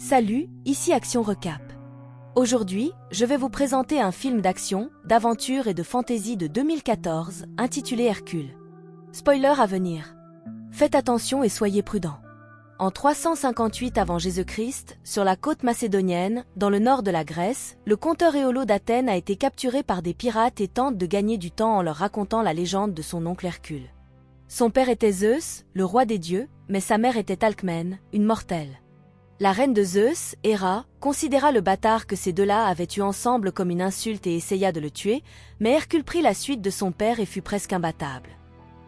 Salut, ici Action Recap. Aujourd'hui, je vais vous présenter un film d'action, d'aventure et de fantasy de 2014, intitulé Hercule. Spoiler à venir. Faites attention et soyez prudents. En 358 avant Jésus-Christ, sur la côte macédonienne, dans le nord de la Grèce, le conteur Éolo d'Athènes a été capturé par des pirates et tente de gagner du temps en leur racontant la légende de son oncle Hercule. Son père était Zeus, le roi des dieux, mais sa mère était Alcmène, une mortelle. La reine de Zeus, Héra, considéra le bâtard que ces deux-là avaient eu ensemble comme une insulte et essaya de le tuer, mais Hercule prit la suite de son père et fut presque imbattable.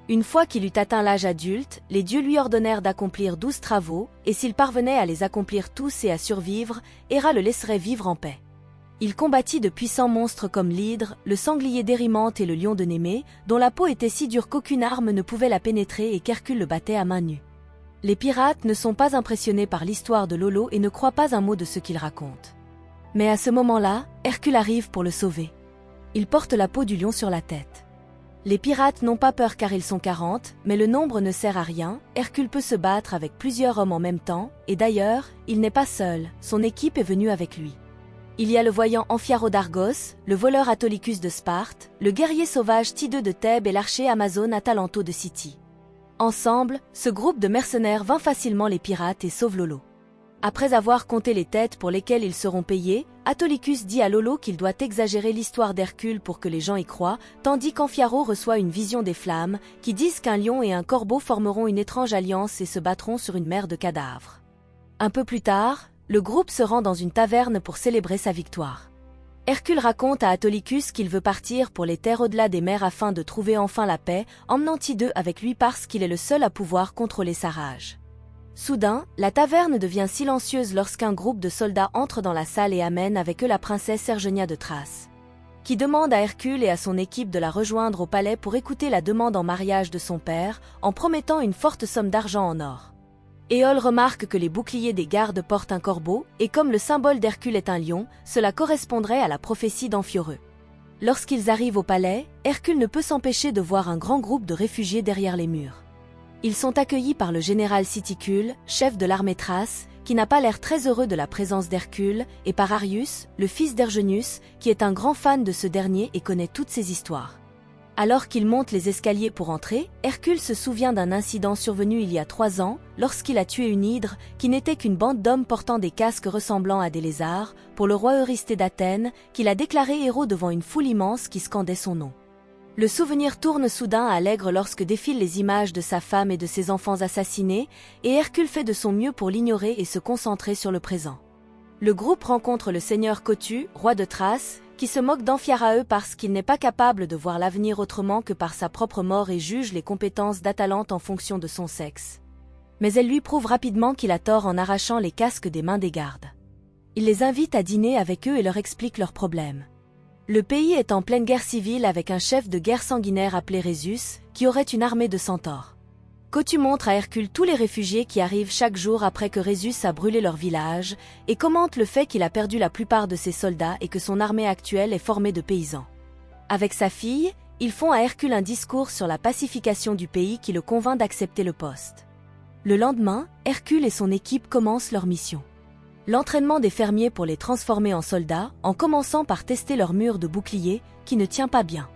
Une fois qu'il eut atteint l'âge adulte, les dieux lui ordonnèrent d'accomplir 12 travaux, et s'il parvenait à les accomplir tous et à survivre, Héra le laisserait vivre en paix. Il combattit de puissants monstres comme l'hydre, le sanglier d'Érimante et le lion de Némée, dont la peau était si dure qu'aucune arme ne pouvait la pénétrer et qu'Hercule le battait à main nue. Les pirates ne sont pas impressionnés par l'histoire de Lolo et ne croient pas un mot de ce qu'il raconte. Mais à ce moment-là, Hercule arrive pour le sauver. Il porte la peau du lion sur la tête. Les pirates n'ont pas peur car ils sont 40, mais le nombre ne sert à rien, Hercule peut se battre avec plusieurs hommes en même temps, et d'ailleurs, il n'est pas seul, son équipe est venue avec lui. Il y a le voyant Amphiaraud d'Argos, le voleur Autolycus de Sparte, le guerrier sauvage Tideux de Thèbes et l'archer Amazone Atalantho de City. Ensemble, ce groupe de mercenaires vainc facilement les pirates et sauve Lolo. Après avoir compté les têtes pour lesquelles ils seront payés, Autolycus dit à Lolo qu'il doit exagérer l'histoire d'Hercule pour que les gens y croient, tandis qu'Amphiaraud reçoit une vision des flammes, qui disent qu'un lion et un corbeau formeront une étrange alliance et se battront sur une mer de cadavres. Un peu plus tard, le groupe se rend dans une taverne pour célébrer sa victoire. Hercule raconte à Autolycus qu'il veut partir pour les terres au-delà des mers afin de trouver enfin la paix, emmenant Tideux avec lui parce qu'il est le seul à pouvoir contrôler sa rage. Soudain, la taverne devient silencieuse lorsqu'un groupe de soldats entre dans la salle et amène avec eux la princesse Ergenia de Thrace, qui demande à Hercule et à son équipe de la rejoindre au palais pour écouter la demande en mariage de son père, en promettant une forte somme d'argent en or. Éole remarque que les boucliers des gardes portent un corbeau, et comme le symbole d'Hercule est un lion, cela correspondrait à la prophétie d'Amphioreux. Lorsqu'ils arrivent au palais, Hercule ne peut s'empêcher de voir un grand groupe de réfugiés derrière les murs. Ils sont accueillis par le général Siticule, chef de l'armée thrace, qui n'a pas l'air très heureux de la présence d'Hercule, et par Arius, le fils d'Ergenius, qui est un grand fan de ce dernier et connaît toutes ses histoires. Alors qu'il monte les escaliers pour entrer, Hercule se souvient d'un incident survenu il y a 3 ans, lorsqu'il a tué une hydre, qui n'était qu'une bande d'hommes portant des casques ressemblant à des lézards, pour le roi Eurysthée d'Athènes, qu'il a déclaré héros devant une foule immense qui scandait son nom. Le souvenir tourne soudain à l'aigre lorsque défilent les images de sa femme et de ses enfants assassinés, et Hercule fait de son mieux pour l'ignorer et se concentrer sur le présent. Le groupe rencontre le seigneur Cotys, roi de Thrace, qui se moque d'Amphiaraeux parce qu'il n'est pas capable de voir l'avenir autrement que par sa propre mort et juge les compétences d'Atalante en fonction de son sexe. Mais elle lui prouve rapidement qu'il a tort en arrachant les casques des mains des gardes. Il les invite à dîner avec eux et leur explique leurs problèmes. Le pays est en pleine guerre civile avec un chef de guerre sanguinaire appelé Rhésus, qui aurait une armée de centaures. Cotys montre à Hercule tous les réfugiés qui arrivent chaque jour après que Rhésus a brûlé leur village, et commente le fait qu'il a perdu la plupart de ses soldats et que son armée actuelle est formée de paysans. Avec sa fille, ils font à Hercule un discours sur la pacification du pays qui le convainc d'accepter le poste. Le lendemain, Hercule et son équipe commencent leur mission. L'entraînement des fermiers pour les transformer en soldats, en commençant par tester leur mur de bouclier, qui ne tient pas bien.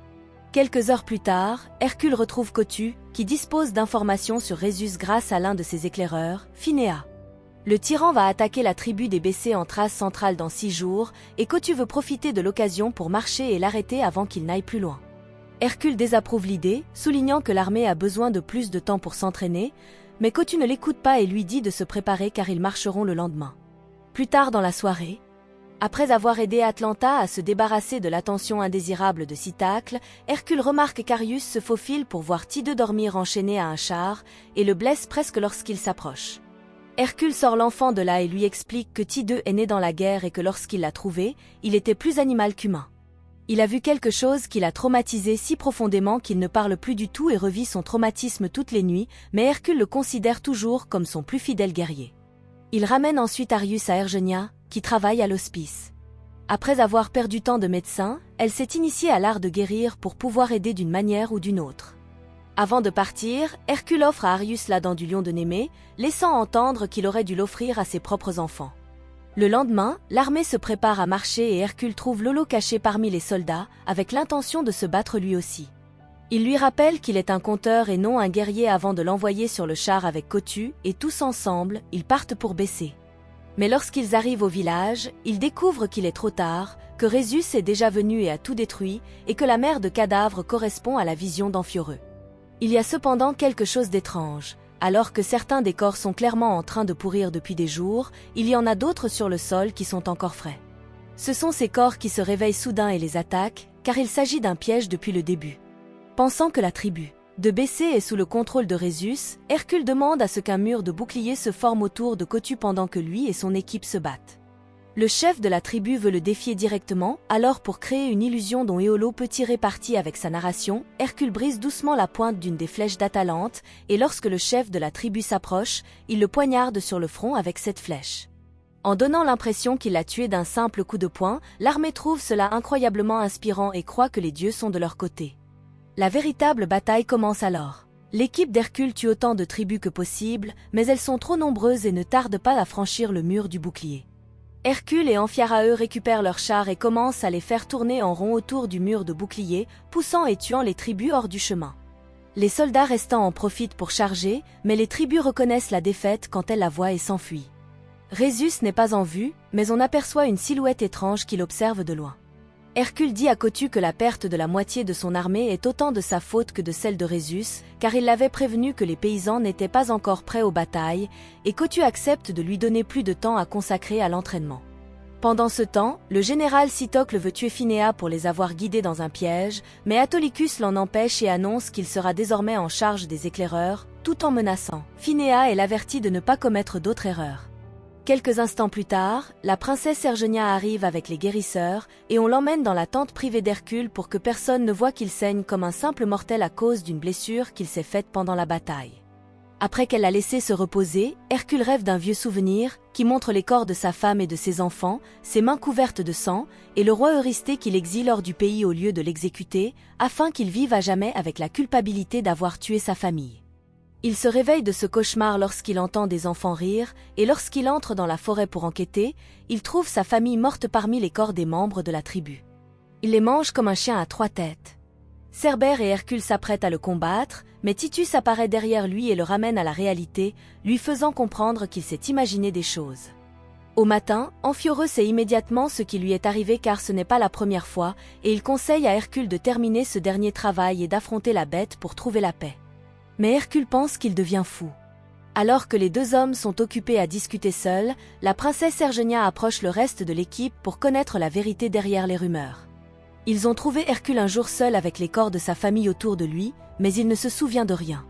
Quelques heures plus tard, Hercule retrouve Cotys, qui dispose d'informations sur Rhésus grâce à l'un de ses éclaireurs, Phinéa. Le tyran va attaquer la tribu des Bécés en Thrace centrale dans 6 jours, et Cotys veut profiter de l'occasion pour marcher et l'arrêter avant qu'il n'aille plus loin. Hercule désapprouve l'idée, soulignant que l'armée a besoin de plus de temps pour s'entraîner, mais Cotys ne l'écoute pas et lui dit de se préparer car ils marcheront le lendemain. Plus tard dans la soirée, après avoir aidé Atalanta à se débarrasser de l'attention indésirable de Sitacle, Hercule remarque qu'Arius se faufile pour voir Tideux dormir enchaîné à un char, et le blesse presque lorsqu'il s'approche. Hercule sort l'enfant de là et lui explique que Tideux est né dans la guerre et que lorsqu'il l'a trouvé, il était plus animal qu'humain. Il a vu quelque chose qui l'a traumatisé si profondément qu'il ne parle plus du tout et revit son traumatisme toutes les nuits, mais Hercule le considère toujours comme son plus fidèle guerrier. Il ramène ensuite Arius à Ergenia, qui travaille à l'hospice. Après avoir perdu tant de médecins, elle s'est initiée à l'art de guérir pour pouvoir aider d'une manière ou d'une autre. Avant de partir, Hercule offre à Arius la dent du lion de Némée, laissant entendre qu'il aurait dû l'offrir à ses propres enfants. Le lendemain, l'armée se prépare à marcher et Hercule trouve Lolo caché parmi les soldats, avec l'intention de se battre lui aussi. Il lui rappelle qu'il est un conteur et non un guerrier avant de l'envoyer sur le char avec Cotu, et tous ensemble, ils partent pour Bessé. Mais lorsqu'ils arrivent au village, ils découvrent qu'il est trop tard, que Rhésus est déjà venu et a tout détruit, et que la mer de cadavres correspond à la vision d'Amphioreux. Il y a cependant quelque chose d'étrange. Alors que certains des corps sont clairement en train de pourrir depuis des jours, il y en a d'autres sur le sol qui sont encore frais. Ce sont ces corps qui se réveillent soudain et les attaquent, car il s'agit d'un piège depuis le début. Pensant que la tribu de Bessé est sous le contrôle de Rhésus, Hercule demande à ce qu'un mur de boucliers se forme autour de Cotu pendant que lui et son équipe se battent. Le chef de la tribu veut le défier directement, alors pour créer une illusion dont Éolo peut tirer parti avec sa narration, Hercule brise doucement la pointe d'une des flèches d'Atalante, et lorsque le chef de la tribu s'approche, il le poignarde sur le front avec cette flèche. En donnant l'impression qu'il l'a tué d'un simple coup de poing, l'armée trouve cela incroyablement inspirant et croit que les dieux sont de leur côté. La véritable bataille commence alors. L'équipe d'Hercule tue autant de tribus que possible, mais elles sont trop nombreuses et ne tardent pas à franchir le mur du bouclier. Hercule et Amphiaraeux récupèrent leurs chars et commencent à les faire tourner en rond autour du mur de bouclier, poussant et tuant les tribus hors du chemin. Les soldats restants en profitent pour charger, mais les tribus reconnaissent la défaite quand elles la voient et s'enfuient. Rhésus n'est pas en vue, mais on aperçoit une silhouette étrange qui l'observe de loin. Hercule dit à Cotu que la perte de la moitié de son armée est autant de sa faute que de celle de Rhésus, car il l'avait prévenu que les paysans n'étaient pas encore prêts aux batailles, et Cotu accepte de lui donner plus de temps à consacrer à l'entraînement. Pendant ce temps, le général Sitocle veut tuer Phinéa pour les avoir guidés dans un piège, mais Autolycus l'en empêche et annonce qu'il sera désormais en charge des éclaireurs, tout en menaçant Phinéa et l'avertit de ne pas commettre d'autres erreurs. Quelques instants plus tard, la princesse Ergenia arrive avec les guérisseurs et on l'emmène dans la tente privée d'Hercule pour que personne ne voie qu'il saigne comme un simple mortel à cause d'une blessure qu'il s'est faite pendant la bataille. Après qu'elle l'a laissé se reposer, Hercule rêve d'un vieux souvenir qui montre les corps de sa femme et de ses enfants, ses mains couvertes de sang, et le roi Eurysthée qui l'exile hors du pays au lieu de l'exécuter, afin qu'il vive à jamais avec la culpabilité d'avoir tué sa famille. Il se réveille de ce cauchemar lorsqu'il entend des enfants rire, et lorsqu'il entre dans la forêt pour enquêter, il trouve sa famille morte parmi les corps des membres de la tribu. Il les mange comme un chien à 3 têtes. Cerbère et Hercule s'apprêtent à le combattre, mais Titus apparaît derrière lui et le ramène à la réalité, lui faisant comprendre qu'il s'est imaginé des choses. Au matin, Amphioreux sait immédiatement ce qui lui est arrivé car ce n'est pas la première fois, et il conseille à Hercule de terminer ce dernier travail et d'affronter la bête pour trouver la paix. Mais Hercule pense qu'il devient fou. Alors que les deux hommes sont occupés à discuter seuls, la princesse Ergenia approche le reste de l'équipe pour connaître la vérité derrière les rumeurs. Ils ont trouvé Hercule un jour seul avec les corps de sa famille autour de lui, mais il ne se souvient de rien.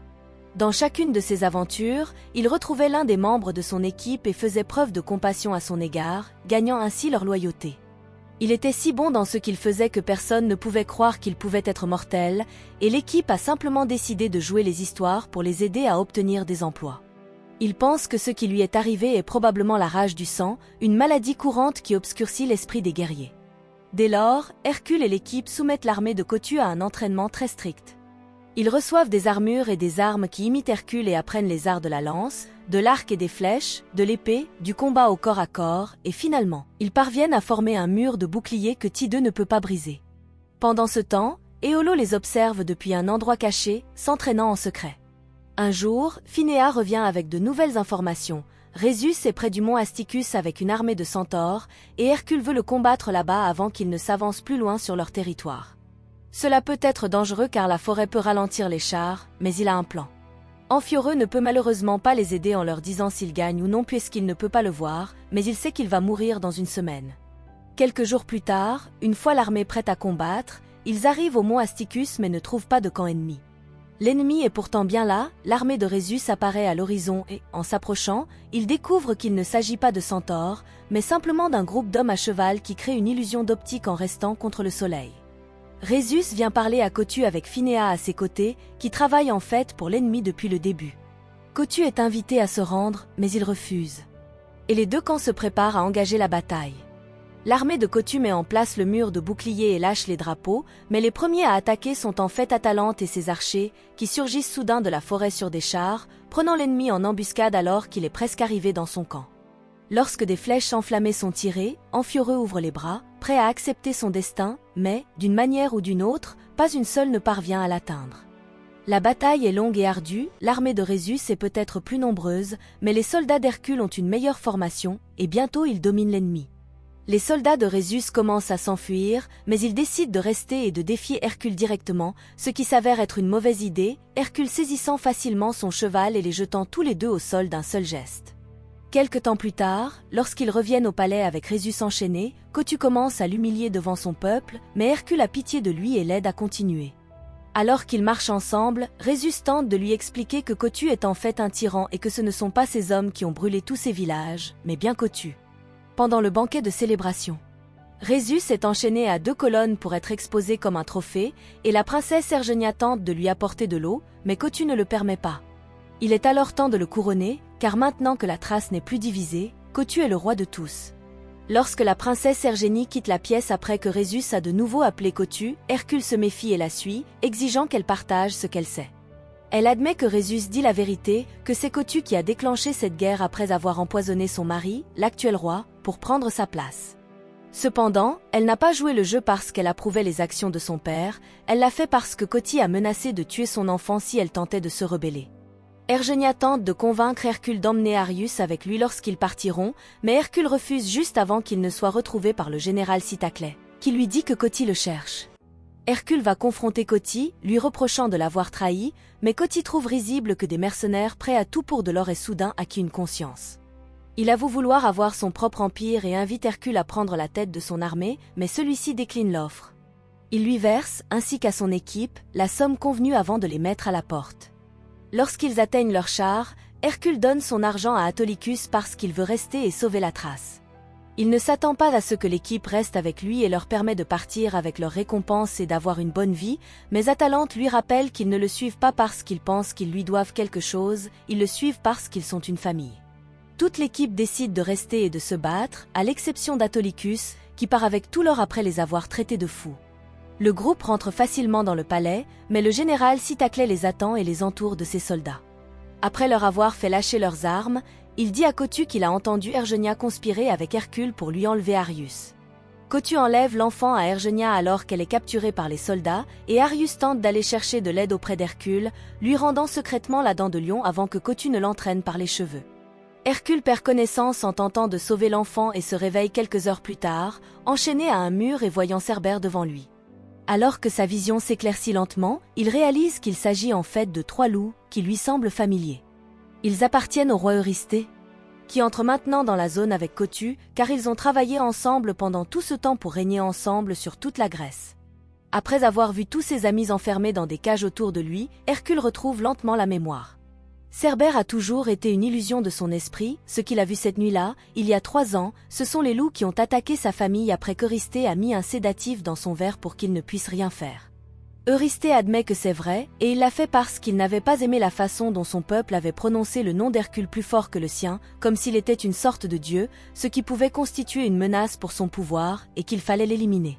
Dans chacune de ses aventures, il retrouvait l'un des membres de son équipe et faisait preuve de compassion à son égard, gagnant ainsi leur loyauté. Il était si bon dans ce qu'il faisait que personne ne pouvait croire qu'il pouvait être mortel, et l'équipe a simplement décidé de jouer les histoires pour les aider à obtenir des emplois. Il pense que ce qui lui est arrivé est probablement la rage du sang, une maladie courante qui obscurcit l'esprit des guerriers. Dès lors, Hercule et l'équipe soumettent l'armée de Cotu à un entraînement très strict. Ils reçoivent des armures et des armes qui imitent Hercule et apprennent les arts de la lance, de l'arc et des flèches, de l'épée, du combat au corps à corps, et finalement, ils parviennent à former un mur de boucliers que Tideux ne peut pas briser. Pendant ce temps, Éolo les observe depuis un endroit caché, s'entraînant en secret. Un jour, Phinéa revient avec de nouvelles informations. Rhésus est près du mont Asticus avec une armée de centaures, et Hercule veut le combattre là-bas avant qu'il ne s'avance plus loin sur leur territoire. Cela peut être dangereux car la forêt peut ralentir les chars, mais il a un plan. Amphioreux ne peut malheureusement pas les aider en leur disant s'il gagne ou non puisqu'il ne peut pas le voir, mais il sait qu'il va mourir dans une semaine. Quelques jours plus tard, une fois l'armée prête à combattre, ils arrivent au mont Asticus mais ne trouvent pas de camp ennemi. L'ennemi est pourtant bien là, l'armée de Rhésus apparaît à l'horizon et, en s'approchant, ils découvrent qu'il ne s'agit pas de centaures, mais simplement d'un groupe d'hommes à cheval qui crée une illusion d'optique en restant contre le soleil. Rhésus vient parler à Cotu avec Phinéa à ses côtés, qui travaille en fait pour l'ennemi depuis le début. Cotu est invité à se rendre, mais il refuse. Et les deux camps se préparent à engager la bataille. L'armée de Cotu met en place le mur de boucliers et lâche les drapeaux, mais les premiers à attaquer sont en fait Atalante et ses archers, qui surgissent soudain de la forêt sur des chars, prenant l'ennemi en embuscade alors qu'il est presque arrivé dans son camp. Lorsque des flèches enflammées sont tirées, Amphioreux ouvre les bras, prêt à accepter son destin, mais, d'une manière ou d'une autre, pas une seule ne parvient à l'atteindre. La bataille est longue et ardue, l'armée de Rhésus est peut-être plus nombreuse, mais les soldats d'Hercule ont une meilleure formation, et bientôt ils dominent l'ennemi. Les soldats de Rhésus commencent à s'enfuir, mais ils décident de rester et de défier Hercule directement, ce qui s'avère être une mauvaise idée, Hercule saisissant facilement son cheval et les jetant tous les deux au sol d'un seul geste. Quelque temps plus tard, lorsqu'ils reviennent au palais avec Rhésus enchaîné, Cottu commence à l'humilier devant son peuple, mais Hercule a pitié de lui et l'aide à continuer. Alors qu'ils marchent ensemble, Rhésus tente de lui expliquer que Cottu est en fait un tyran et que ce ne sont pas ces hommes qui ont brûlé tous ces villages, mais bien Cottu. Pendant le banquet de célébration, Rhésus est enchaîné à 2 colonnes pour être exposé comme un trophée, et la princesse Ergenia tente de lui apporter de l'eau, mais Cottu ne le permet pas. Il est alors temps de le couronner, car maintenant que la Thrace n'est plus divisée, Cottu est le roi de tous. Lorsque la princesse Ergénie quitte la pièce après que Rhésus a de nouveau appelé Cottu, Hercule se méfie et la suit, exigeant qu'elle partage ce qu'elle sait. Elle admet que Rhésus dit la vérité, que c'est Cottu qui a déclenché cette guerre après avoir empoisonné son mari, l'actuel roi, pour prendre sa place. Cependant, elle n'a pas joué le jeu parce qu'elle approuvait les actions de son père, elle l'a fait parce que Cotty a menacé de tuer son enfant si elle tentait de se rebeller. Ergenia tente de convaincre Hercule d'emmener Arius avec lui lorsqu'ils partiront, mais Hercule refuse juste avant qu'il ne soit retrouvé par le général Citaclès, qui lui dit que Cotty le cherche. Hercule va confronter Cotty, lui reprochant de l'avoir trahi, mais Cotty trouve risible que des mercenaires prêts à tout pour de l'or aient soudain acquis une conscience. Il avoue vouloir avoir son propre empire et invite Hercule à prendre la tête de son armée, mais celui-ci décline l'offre. Il lui verse, ainsi qu'à son équipe, la somme convenue avant de les mettre à la porte. Lorsqu'ils atteignent leur char, Hercule donne son argent à Autolycus parce qu'il veut rester et sauver la Thrace. Il ne s'attend pas à ce que l'équipe reste avec lui et leur permet de partir avec leur récompense et d'avoir une bonne vie, mais Atalante lui rappelle qu'ils ne le suivent pas parce qu'ils pensent qu'ils lui doivent quelque chose, ils le suivent parce qu'ils sont une famille. Toute l'équipe décide de rester et de se battre, à l'exception d'Autolycus, qui part avec tout l'or après les avoir traités de fous. Le groupe rentre facilement dans le palais, mais le général Citaclès les attend et les entoure de ses soldats. Après leur avoir fait lâcher leurs armes, il dit à Cottu qu'il a entendu Ergenia conspirer avec Hercule pour lui enlever Arius. Cottu enlève l'enfant à Ergenia alors qu'elle est capturée par les soldats, et Arius tente d'aller chercher de l'aide auprès d'Hercule, lui rendant secrètement la dent de lion avant que Cottu ne l'entraîne par les cheveux. Hercule perd connaissance en tentant de sauver l'enfant et se réveille quelques heures plus tard, enchaîné à un mur et voyant Cerbère devant lui. Alors que sa vision s'éclaircit lentement, il réalise qu'il s'agit en fait de 3 loups qui lui semblent familiers. Ils appartiennent au roi Eurysthée, qui entre maintenant dans la zone avec Cottu, car ils ont travaillé ensemble pendant tout ce temps pour régner ensemble sur toute la Grèce. Après avoir vu tous ses amis enfermés dans des cages autour de lui, Hercule retrouve lentement la mémoire. Cerbère a toujours été une illusion de son esprit, ce qu'il a vu cette nuit-là, il y a 3 ans, ce sont les loups qui ont attaqué sa famille après qu'Eurysthée a mis un sédatif dans son verre pour qu'il ne puisse rien faire. Eurysthée admet que c'est vrai, et il l'a fait parce qu'il n'avait pas aimé la façon dont son peuple avait prononcé le nom d'Hercule plus fort que le sien, comme s'il était une sorte de dieu, ce qui pouvait constituer une menace pour son pouvoir, et qu'il fallait l'éliminer.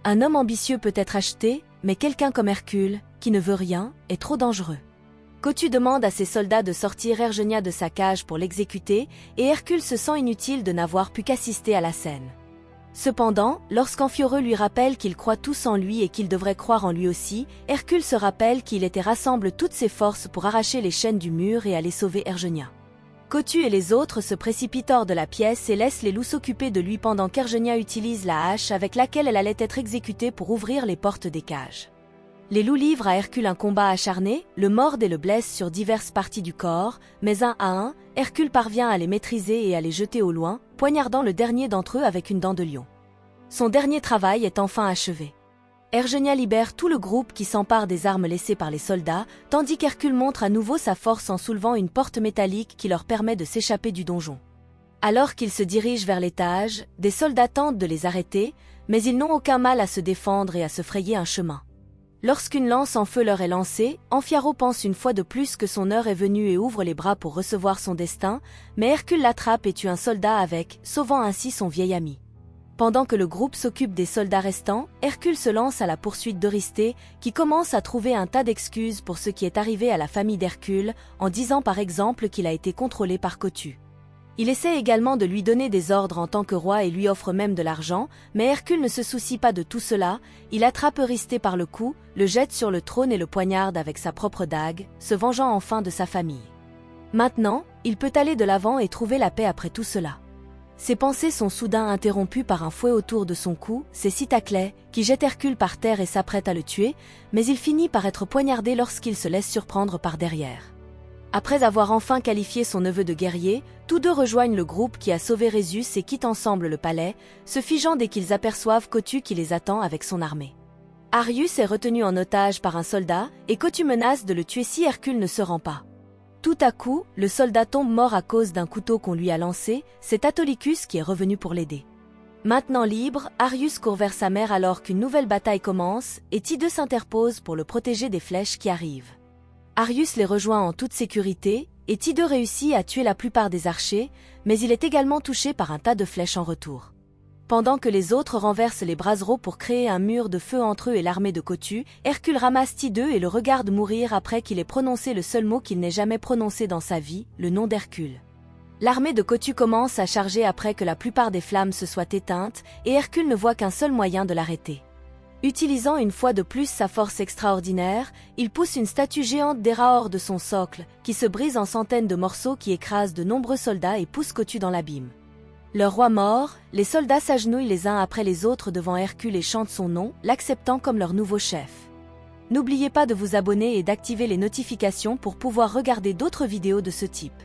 Un homme ambitieux peut être acheté, mais quelqu'un comme Hercule, qui ne veut rien, est trop dangereux. Cottu demande à ses soldats de sortir Ergenia de sa cage pour l'exécuter, et Hercule se sent inutile de n'avoir pu qu'assister à la scène. Cependant, lorsqu'Amphioreux lui rappelle qu'ils croient tous en lui et qu'il devrait croire en lui aussi, Hercule se rappelle qu'il était rassemble toutes ses forces pour arracher les chaînes du mur et aller sauver Ergenia. Cottu et les autres se précipitent hors de la pièce et laissent les loups s'occuper de lui pendant qu'Ergenia utilise la hache avec laquelle elle allait être exécutée pour ouvrir les portes des cages. Les loups livrent à Hercule un combat acharné, le mordent et le blessent sur diverses parties du corps, mais un à un, Hercule parvient à les maîtriser et à les jeter au loin, poignardant le dernier d'entre eux avec une dent de lion. Son dernier travail est enfin achevé. Ergenia libère tout le groupe qui s'empare des armes laissées par les soldats, tandis qu'Hercule montre à nouveau sa force en soulevant une porte métallique qui leur permet de s'échapper du donjon. Alors qu'ils se dirigent vers l'étage, des soldats tentent de les arrêter, mais ils n'ont aucun mal à se défendre et à se frayer un chemin. Lorsqu'une lance en feu leur est lancée, Amphiaraud pense une fois de plus que son heure est venue et ouvre les bras pour recevoir son destin, mais Hercule l'attrape et tue un soldat avec, sauvant ainsi son vieil ami. Pendant que le groupe s'occupe des soldats restants, Hercule se lance à la poursuite d'Eurysthée, qui commence à trouver un tas d'excuses pour ce qui est arrivé à la famille d'Hercule, en disant par exemple qu'il a été contrôlé par Cottu. Il essaie également de lui donner des ordres en tant que roi et lui offre même de l'argent, mais Hercule ne se soucie pas de tout cela, il attrape Eurysthée par le cou, le jette sur le trône et le poignarde avec sa propre dague, se vengeant enfin de sa famille. Maintenant, il peut aller de l'avant et trouver la paix après tout cela. Ses pensées sont soudain interrompues par un fouet autour de son cou, c'est Citaclès, qui jette Hercule par terre et s'apprête à le tuer, mais il finit par être poignardé lorsqu'il se laisse surprendre par derrière. Après avoir enfin qualifié son neveu de guerrier, tous deux rejoignent le groupe qui a sauvé Rhésus et quittent ensemble le palais, se figeant dès qu'ils aperçoivent Cottus qui les attend avec son armée. Arius est retenu en otage par un soldat, et Cottus menace de le tuer si Hercule ne se rend pas. Tout à coup, le soldat tombe mort à cause d'un couteau qu'on lui a lancé, c'est Autolycus qui est revenu pour l'aider. Maintenant libre, Arius court vers sa mère alors qu'une nouvelle bataille commence, et Tideux s'interpose pour le protéger des flèches qui arrivent. Arius les rejoint en toute sécurité, et Tideux réussit à tuer la plupart des archers, mais il est également touché par un tas de flèches en retour. Pendant que les autres renversent les braseros pour créer un mur de feu entre eux et l'armée de Cottus, Hercule ramasse Tideux et le regarde mourir après qu'il ait prononcé le seul mot qu'il n'ait jamais prononcé dans sa vie, le nom d'Hercule. L'armée de Cottus commence à charger après que la plupart des flammes se soient éteintes, et Hercule ne voit qu'un seul moyen de l'arrêter. Utilisant une fois de plus sa force extraordinaire, il pousse une statue géante d'Héra hors de son socle, qui se brise en centaines de morceaux qui écrasent de nombreux soldats et poussent Cottus dans l'abîme. Leur roi mort, les soldats s'agenouillent les uns après les autres devant Hercule et chantent son nom, l'acceptant comme leur nouveau chef. N'oubliez pas de vous abonner et d'activer les notifications pour pouvoir regarder d'autres vidéos de ce type.